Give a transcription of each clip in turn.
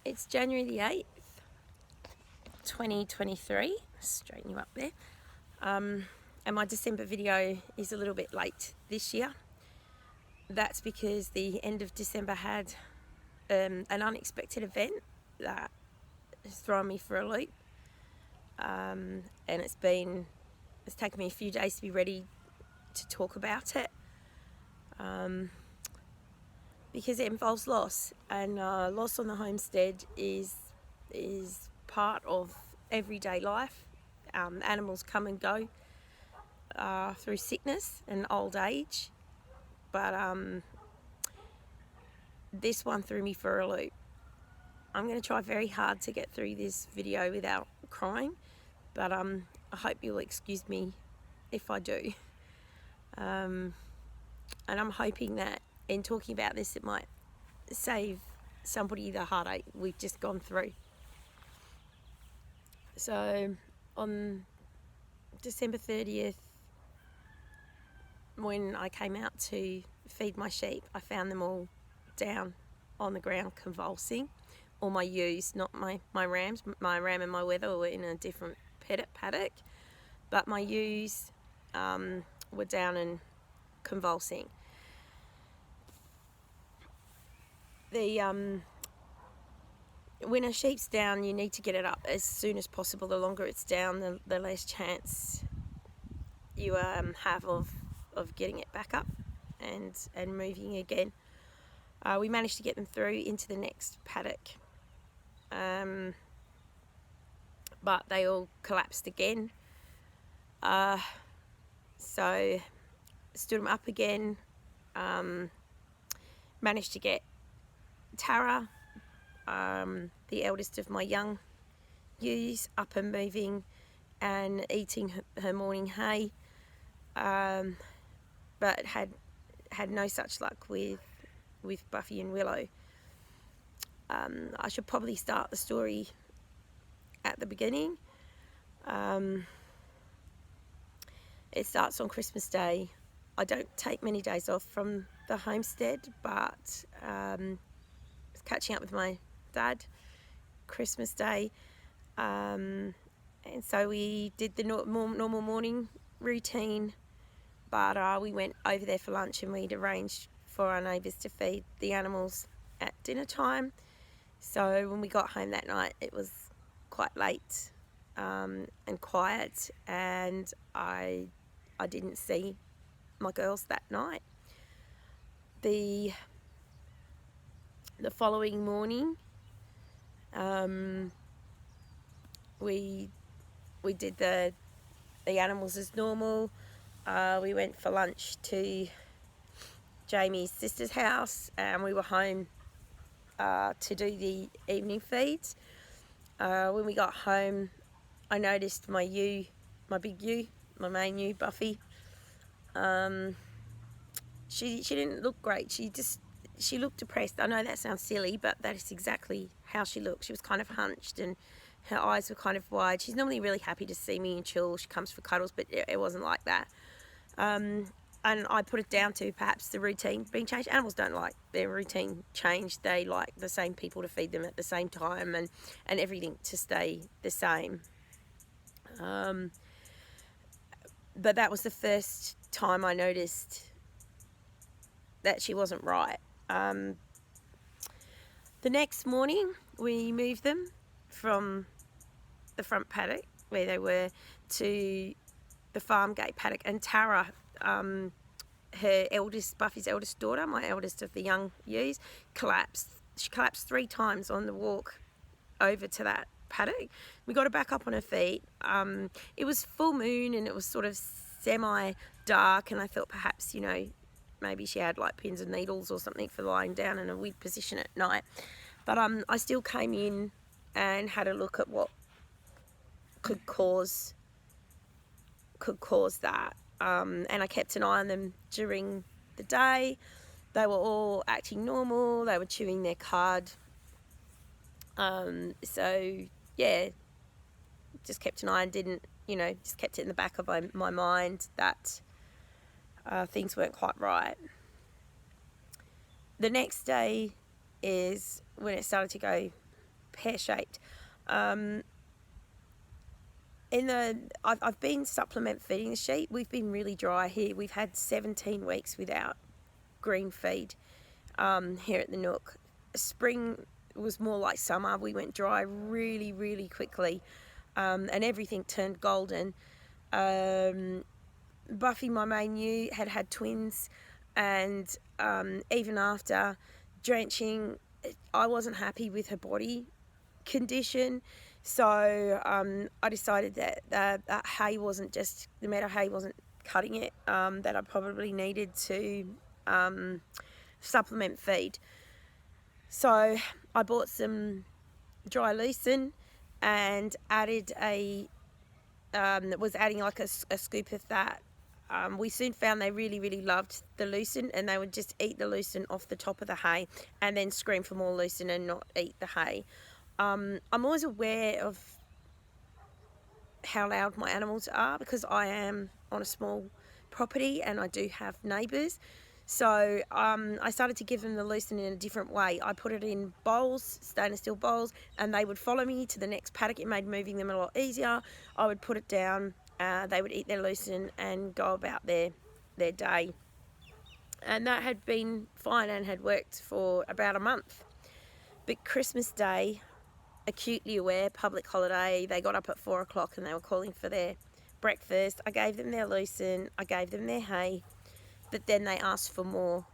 It's January the 8th, 2023. Straighten you up there. And my December video is a little bit late this year. That's because the end of December had an unexpected event that has thrown me for a loop. And it's taken me a few days to be ready to talk about it. Because it involves loss, and loss on the homestead is part of everyday life. Animals come and go through sickness and old age, but this one threw me for a loop. I'm going to try very hard to get through this video without crying, but I hope you'll excuse me if I do. And I'm hoping that in talking about this, it might save somebody the heartache we've just gone through. So on December 30th, when I came out to feed my sheep, I found them all down on the ground convulsing. All my ewes, not my rams. My ram and my wether were in a different paddock, but my ewes were down and convulsing. When a sheep's down, you need to get it up as soon as possible. The longer it's down, the less chance you have of getting it back up and moving again. We managed to get them through into the next paddock, but they all collapsed again. So stood them up again, managed to get Tara, the eldest of my young ewes, up and moving and eating her morning hay, but had no such luck with Buffy and Willow. I should probably start the story at the beginning. It starts on Christmas Day. I don't take many days off from the homestead, but catching up with my dad Christmas Day, and so we did the normal morning routine, but we went over there for lunch, and we'd arranged for our neighbours to feed the animals at dinner time. So when we got home that night, it was quite late and quiet, and I didn't see my girls that night. The following morning, we did the animals as normal. We went for lunch to Jamie's sister's house, and we were home to do the evening feeds. When we got home, I noticed my big ewe, my main ewe, Buffy. She didn't look great. She looked depressed. I know that sounds silly, but that is exactly how she looked. She was kind of hunched, and her eyes were kind of wide. She's normally really happy to see me and chill. She comes for cuddles, but it wasn't like that. And I put it down to perhaps the routine being changed. Animals don't like their routine changed. They like the same people to feed them at the same time, and everything to stay the same. But that was the first time I noticed that she wasn't right. The next morning, we moved them from the front paddock where they were to the farm gate paddock, and Tara, Buffy's eldest daughter, my eldest of the young ewes, collapsed. She collapsed 3 times on the walk over to that paddock. We got her back up on her feet. It was full moon, and it was sort of semi-dark, and I thought perhaps, maybe she had like pins and needles or something for lying down in a weird position at night. But I still came in and had a look at what could cause that. And I kept an eye on them during the day. They were all acting normal. They were chewing their cud. So yeah, just kept an eye and just kept it in the back of my mind that things weren't quite right. The next day is when it started to go pear-shaped. I've been supplement feeding the sheep. We've been really dry here. We've had 17 weeks without green feed here at the Nook. Spring was more like summer. We went dry really, really quickly, and everything turned golden. Buffy, my main ewe, had twins, and even after drenching, I wasn't happy with her body condition. So I decided that that hay wasn't just, the meadow hay wasn't cutting it, that I probably needed to supplement feed. So I bought some dry lucerne and added was adding like a scoop of that. We soon found they really, really loved the lucerne, and they would just eat the lucerne off the top of the hay and then scream for more lucerne and not eat the hay. I'm always aware of how loud my animals are because I am on a small property and I do have neighbours. So I started to give them the lucerne in a different way. I put it in bowls, stainless steel bowls, and they would follow me to the next paddock. It made moving them a lot easier. I would put it down, they would eat their lucerne and go about their day. And that had been fine and had worked for about a month. But Christmas Day, acutely aware, public holiday, they got up at 4 o'clock and they were calling for their breakfast. I gave them their lucerne, I gave them their hay, but then they asked for more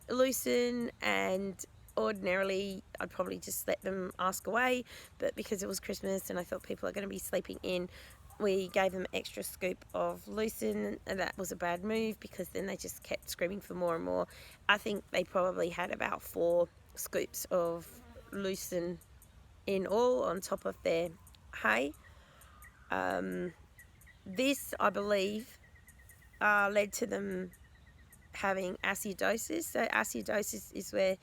lucerne, and ordinarily I'd probably just let them ask away, but because it was Christmas and I thought people are going to be sleeping in, we gave them an extra scoop of lucerne, and that was a bad move because then they just kept screaming for more and more. I think they probably had about 4 scoops of lucerne in all on top of their hay. This, I believe, led to them having acidosis. So acidosis is where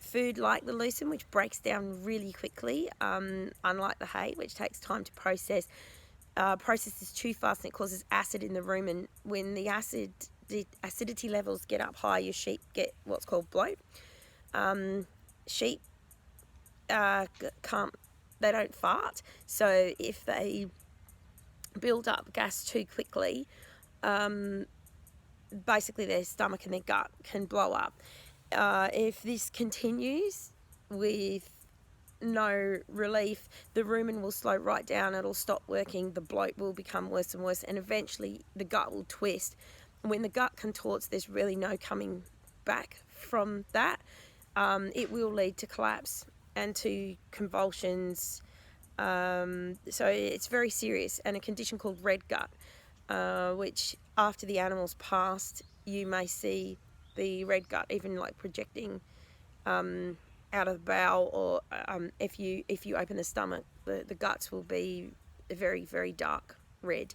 food like the lucerne, which breaks down really quickly, unlike the hay, which takes time to process, processes too fast and it causes acid in the rumen. When the acidity levels get up high, your sheep get what's called bloat. Sheep they don't fart, so if they build up gas too quickly, basically their stomach and their gut can blow up. If this continues with no relief, the rumen will slow right down, it'll stop working, the bloat will become worse and worse, and eventually the gut will twist. And when the gut contorts, there's really no coming back from that. It will lead to collapse and to convulsions. So it's very serious, and a condition called red gut, which after the animal's passed, you may see the red gut even like projecting out of the bowel, or if you open the stomach, the guts will be a very, very dark red,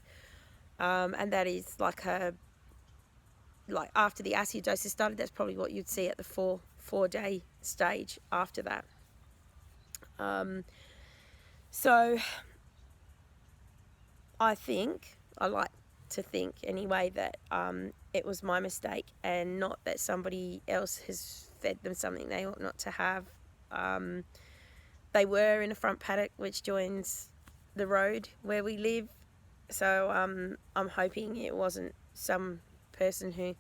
and that is like after the acidosis started, that's probably what you'd see at the four-day stage after that. So I like to think anyway that it was my mistake and not that somebody else has fed them something they ought not to have. They were in a front paddock which joins the road where we live, so I'm hoping it wasn't some person who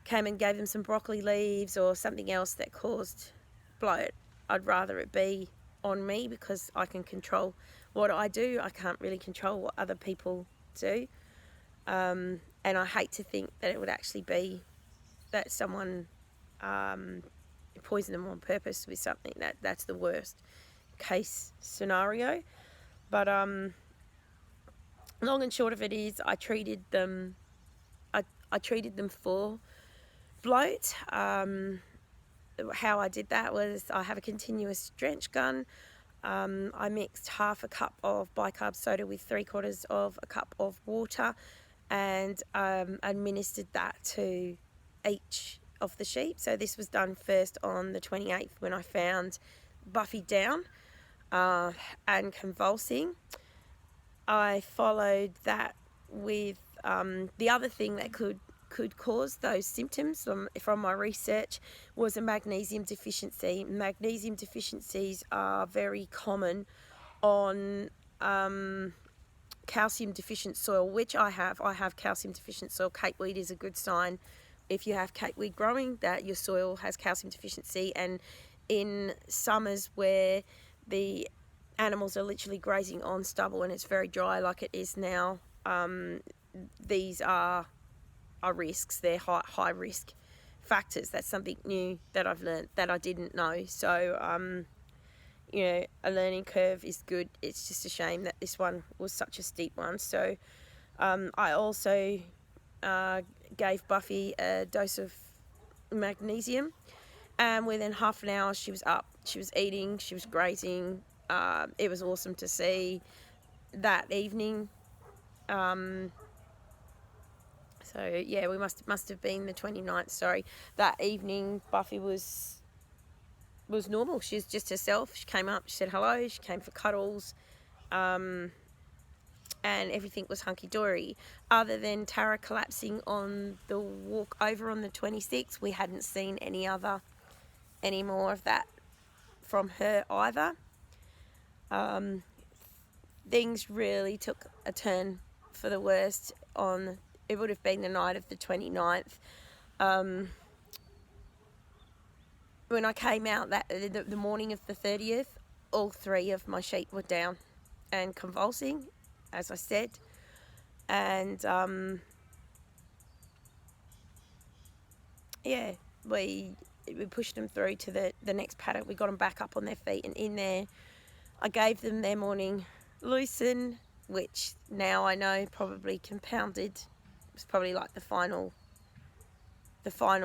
came and gave them some broccoli leaves or something else that caused bloat. I'd rather it be on me because I can control what I do. I can't really control what other people do, and I hate to think that it would actually be that someone poisoned them on purpose with something. That's the worst case scenario. But long and short of it is, I treated them for bloat. How I did that was I have a continuous drench gun. I mixed half a cup of bicarb soda with 3/4 of a cup of water, and administered that to each of the sheep. So this was done first on the 28th when I found Buffy down and convulsing. I followed that with the other thing that could could cause those symptoms from my research was a magnesium deficiency. Magnesium deficiencies are very common on calcium deficient soil, which I have. I have calcium deficient soil. Capeweed is a good sign if you have capeweed growing that your soil has calcium deficiency. And in summers where the animals are literally grazing on stubble and it's very dry like it is now, these are risks. They're high risk factors. That's something new that I've learned that I didn't know. So a learning curve is good. It's just a shame that this one was such a steep one. So I also gave Buffy a dose of magnesium, and within half an hour she was up. She was eating, she was grazing. It was awesome to see that evening. So yeah, we must have been the 29th, sorry. That evening Buffy was normal. She was just herself. She came up, she said hello, she came for cuddles, and everything was hunky-dory. Other than Tara collapsing on the walk over on the 26th, we hadn't seen any more of that from her either. Things really took a turn for the worst on, it would have been the night of the 29th. When I came out the morning of the 30th, all 3 of my sheep were down and convulsing, as I said. And we pushed them through to the next paddock. We got them back up on their feet, and in there I gave them their morning lucerne, which now I know probably compounded. It was probably like the final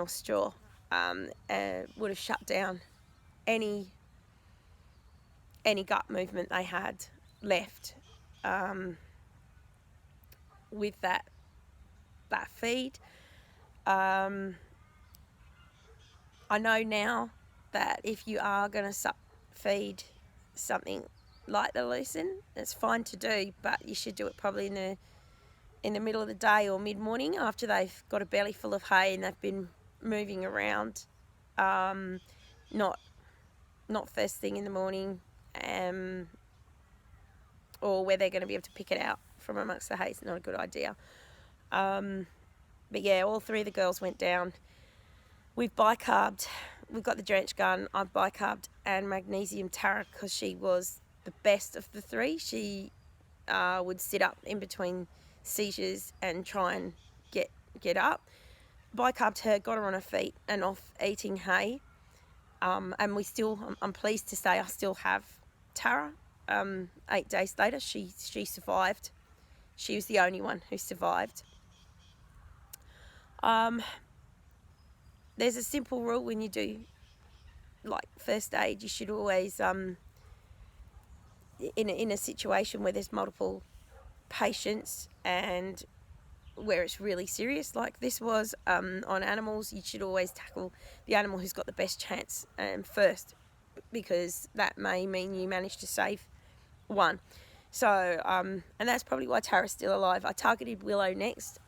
straw. Would have shut down any gut movement they had left with that feed. I know now that if you are going to feed something like the lucerne, it's fine to do, but you should do it probably in the middle of the day or mid-morning after they've got a belly full of hay and they've been moving around. Not first thing in the morning, or where they're going to be able to pick it out from amongst the hay. It's not a good idea. But yeah, all 3 of the girls went down. We've bicarbed. We've got the drench gun. I've bicarbed and magnesium Tara because she was the best of the 3. She would sit up in between seizures and try and get up. Bicarbed her, got her on her feet and off eating hay. And I'm pleased to say I still have Tara. 8 days later, she survived. She was the only one who survived. There's a simple rule when you do like first aid. You should always, in a situation where there's multiple patients and where it's really serious like this was on animals, you should always tackle the animal who's got the best chance first, because that may mean you manage to save one. So and that's probably why Tara's still alive. I targeted Willow next.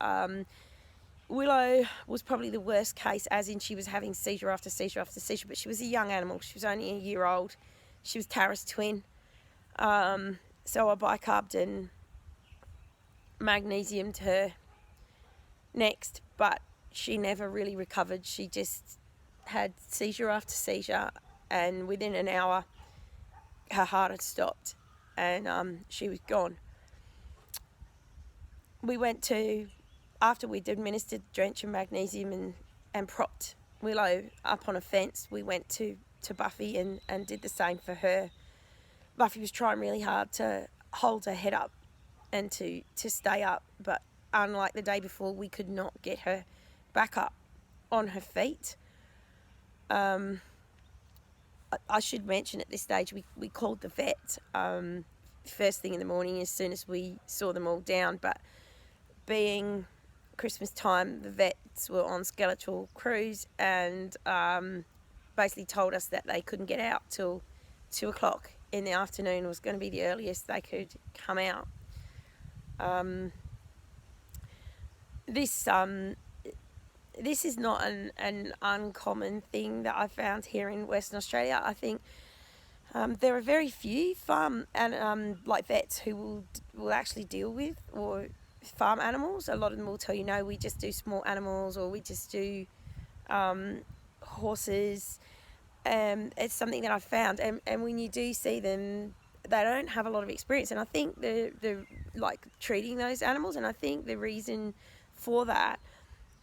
Willow was probably the worst case, as in she was having seizure after seizure after seizure, but she was a young animal. She was only a year old. She was Tara's twin. So I bicarbed and magnesiumed her next, but she never really recovered. She just had seizure after seizure, and within an hour her heart had stopped and she was gone. We went to, after we'd administered drench and magnesium and propped Willow up on a fence, we went to Buffy and did the same for her. Buffy was trying really hard to hold her head up and to stay up, but unlike the day before, we could not get her back up on her feet. I should mention at this stage, we called the vet first thing in the morning as soon as we saw them all down, but being Christmas time, the vets were on skeletal cruise and basically told us that they couldn't get out till 2 o'clock in the afternoon was going to be the earliest they could come out. This this is not an uncommon thing that I found here in Western Australia. I think there are very few farm and like vets who will actually deal with or farm animals. A lot of them will tell you, no, we just do small animals, or we just do horses. It's something that I've found, and when you do see them, they don't have a lot of experience, and I think they're like treating those animals, and I think the reason for that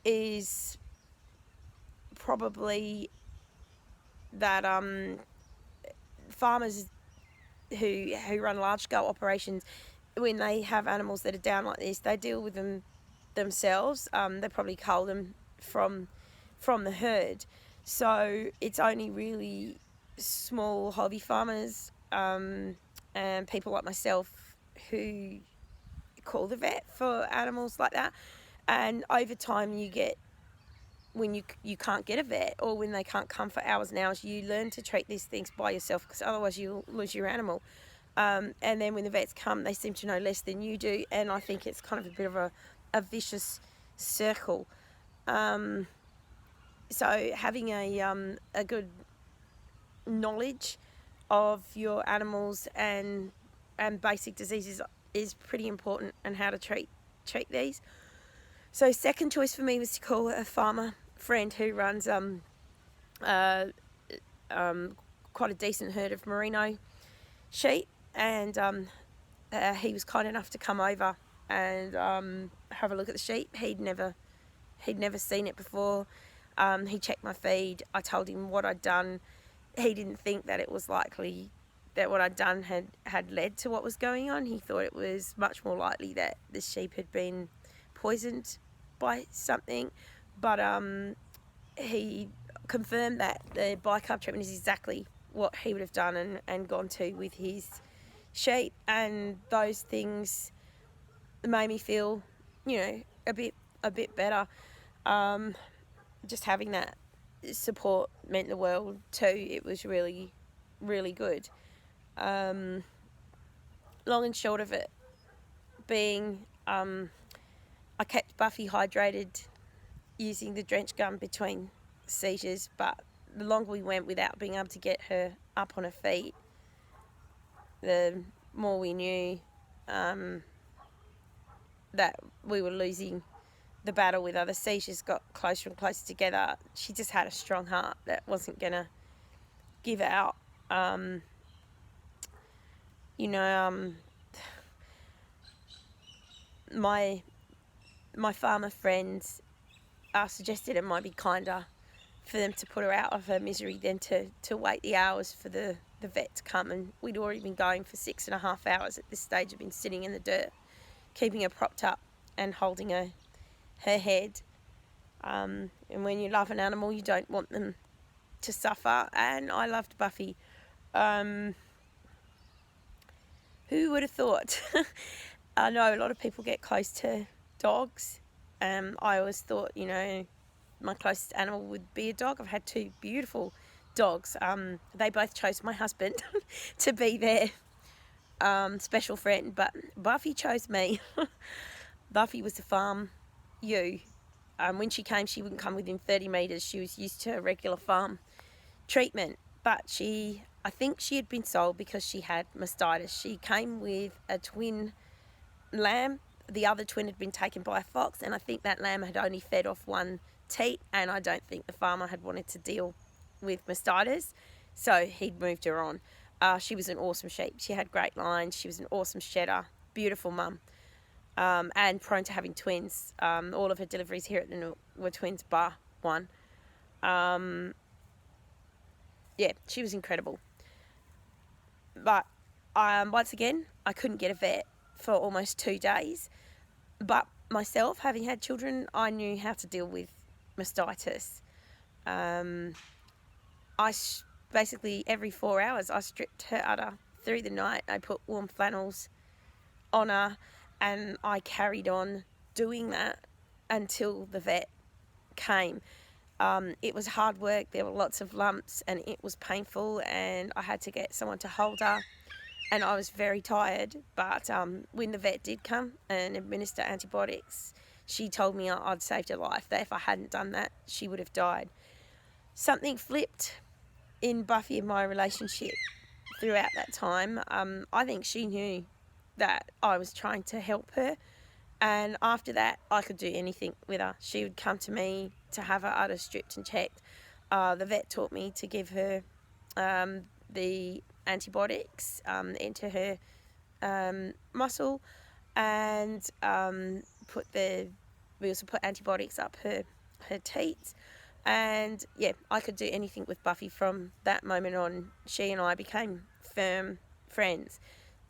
is probably that farmers who run large scale operations, when they have animals that are down like this, they deal with them themselves. They probably cull them from the herd, so it's only really small hobby farmers and people like myself who call the vet for animals like that. And over time, you get, when you can't get a vet, or when they can't come for hours and hours, you learn to treat these things by yourself, because otherwise you'll lose your animal. And then when the vets come, they seem to know less than you do, and I think it's kind of a bit of a vicious circle. So having a good knowledge of your animals and basic diseases is pretty important, and how to treat these. So second choice for me was to call a farmer friend who runs quite a decent herd of merino sheep, and he was kind enough to come over and have a look at the sheep. He'd never seen it before. He checked my feed. I told him what I'd done. He didn't think that it was likely that what I'd done had led to what was going on. He thought it was much more likely that the sheep had been poisoned by something. But he confirmed that the bicarb treatment is exactly what he would have done and gone to with his sheep. And those things made me feel, a bit better. Just having that support meant the world too. It was really, really good. Long and short of it being, I kept Buffy hydrated using the drench gun between seizures, but the longer we went without being able to get her up on her feet, the more we knew that we were losing the battle with her. The seizures got closer and closer together. She just had a strong heart that wasn't going to give out. My farmer friends suggested it might be kinder for them to put her out of her misery than to wait the hours for the vet to come. And we'd already been going for 6.5 hours at this stage. I'd been sitting in the dirt, keeping her propped up and holding her head. And when you love an animal, you don't want them to suffer. And I loved Buffy. Who would have thought? I know a lot of people get close to dogs. I always thought, my closest animal would be a dog. I've had 2 beautiful dogs. They both chose my husband to be their special friend, but Buffy chose me. Buffy was the farm ewe. When she came, she wouldn't come within 30 metres. She was used to a regular farm treatment, but I think she had been sold because she had mastitis. She came with a twin lamb. The other twin had been taken by a fox, and I think that lamb had only fed off one teat, and I don't think the farmer had wanted to deal with mastitis, so he'd moved her on. She was an awesome sheep. She had great lines. She was an awesome shedder. Beautiful mum. And prone to having twins. All of her deliveries here at the Nook were twins bar one. Yeah, she was incredible. But once again, I couldn't get a vet for almost 2 days. But myself, having had children, I knew how to deal with mastitis. Basically every 4 hours I stripped her udder through the night. I put warm flannels on her, and I carried on doing that until the vet came. It was hard work. There were lots of lumps and it was painful, and I had to get someone to hold her, and I was very tired. But when the vet did come and administer antibiotics, she told me I'd saved her life, that if I hadn't done that, she would have died. Something flipped in Buffy and my relationship throughout that time. I think she knew that I was trying to help her, and after that I could do anything with her. She would come to me to have her udder stripped and checked. The vet taught me to give her the antibiotics into her muscle, and we also put antibiotics up her teats. And yeah, I could do anything with Buffy from that moment on. She and I became firm friends,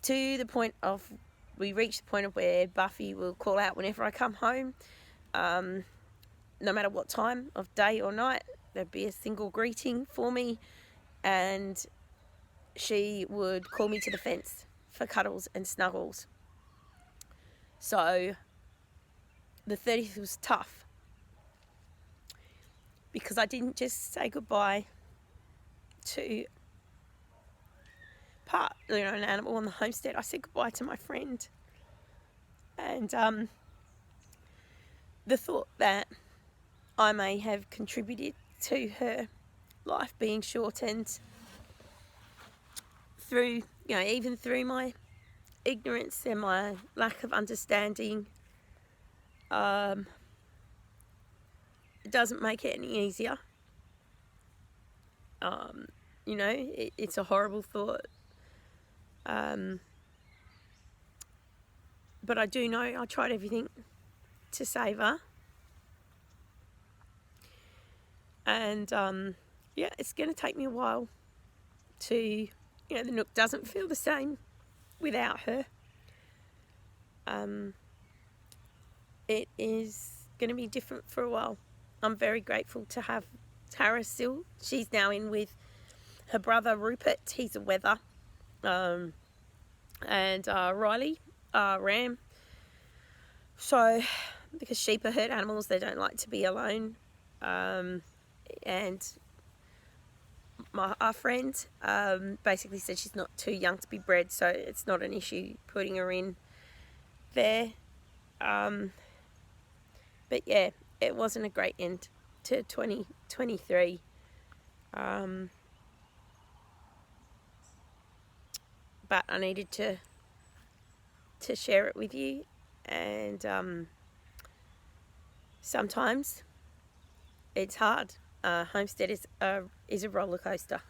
to the point of, we reached the point of where Buffy will call out whenever I come home, no matter what time of day or night. There'd be a single greeting for me, and she would call me to the fence for cuddles and snuggles. So the 30th was tough, because I didn't just say goodbye to an animal on the homestead. I said goodbye to my friend. And the thought that I may have contributed to her life being shortened through, even through my ignorance and my lack of understanding, it doesn't make it any easier. It's a horrible thought. But I do know I tried everything to save her. And it's going to take me a while to, the Nook doesn't feel the same without her. It is going to be different for a while. I'm very grateful to have Tara still. She's now in with her brother Rupert. He's a weather. And Riley, Ram. So, because sheep are herd animals, they don't like to be alone. And our friend basically said she's not too young to be bred, so it's not an issue putting her in there. But yeah, it wasn't a great end to 2023. But I needed to share it with you, and sometimes it's hard. Homestead is a roller coaster.